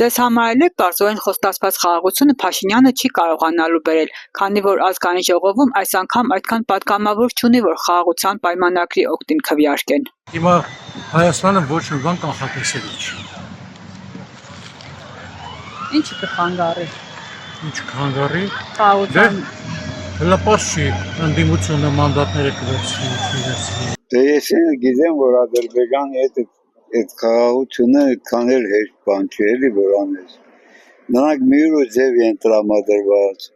Ձեզ համար էլ է պարզորեն խոստացված խաղաղությունը Փաշինյանը չի կարողանալու բերել, քանի որ ազգային ժողովում այս անգամ այդքան պատգամավոր չունի, որ խաղաղության պայմանագրի օգտին քվեարկեն։ Հիմա Հայաստանը ոչ մի բան կանխատեսելի չի։ Ինչ կխանգարի։ Ինչ կխանգարի։ Խաղաղության Լպաս չի ընդդիմությունը մանդատները կվերցնի։ Դե ես գիտեմ, որ Ադրբեջանի հետ այդ խաղաղությունը այդքան էլ հեշտ բան չի էլի որ անես։ Նրանք մի օր ձև են տրամադրված։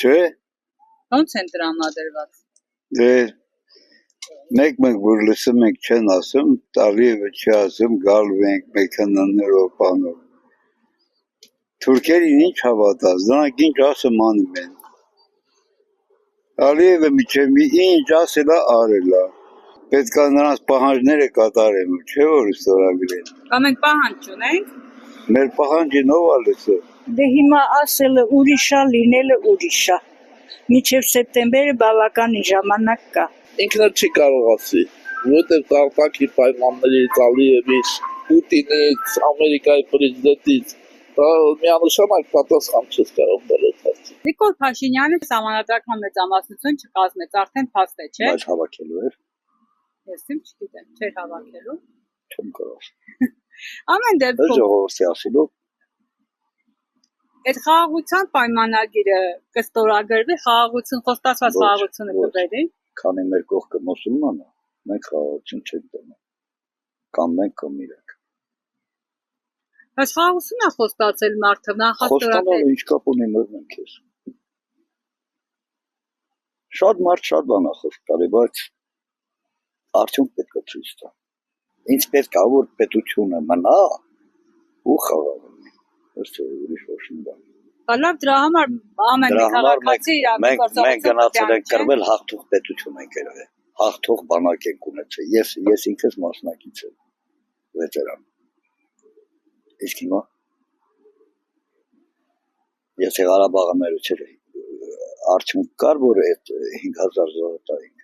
Չէ՞։ ո՞նց են տրամադրված։ Դե մեկ որ լսում ենք չեն ասում, Ալիևը չի ասում, գալու ենք մեքենաներով բանով։ Թուրքերին ինչ հավատաց, նրանք ինչ ասում անում են։ Ալիևը միջև մի ինչ ասել է արել է։ Պետք է նրանց պահանջները կատարեն, չէ՞ որ ստորագրեն։ Բա մենք պահանջ չունենք։ Մեր պահանջին ով է լսել։ Դե հիմա ասելը ուրիշ է, լինելը ուրիշ է։ Մինչև սեպտեմբերը բավականին ժամանակ կա։ Ինքն չի կարող ասի, որտեղ Կարտակի պայմաններից, Ալիևից, Պուտինից, Ամերիկայի պրեզիդենտից միանշանակ պատասխան չես կարող բերել։ Նիկոլ Փաշինյանը սահմանադրական մեծամասնություն չկազմեց, արդեն փաստ է, չէ՞։ Բայց հավաքելու էր։ Ես չգիտեմ, չէր հավաքելու։ Չեմ կարող։ Ամեն դեպքում Ժողովրդի ասելով այդ խաղաղության պայմանագիրը կստորագրվի, խաղաղություն խոստացված խաղաղությունը կբերի։ Քանի մեր կողքը մուսուլման է, մենք խաղաղություն չենք տոնում։ Կամ մենք կամ իրենք։ Բայց խաղաղություն է խոստացել մարդը, նախաստորագրել։ Խոստանալը ինչ կապ ունի մենք քեզ։ Շատ մարդ շատ բան է խոստալի, բայց արդյունք պետք է ցույց տա։ Ինչ պետք է որ պետությունը մնա ու խաղաղի։ Ըստ ուրիշ ոչ մի բան։ Լավ, դրա համար ամեն մի քաղաքացի մենք գնացել ենք կրվել հաղթող պետություն ենք եղել։ Հաղթող բանակ ենք ունեցել։ Ես ինքս մասնակից եմ վետերան։ Իսկ հիմա ես Ղարաբաղը մերուցել եմ արդյունք կար որ այդ 5000 զոհ տային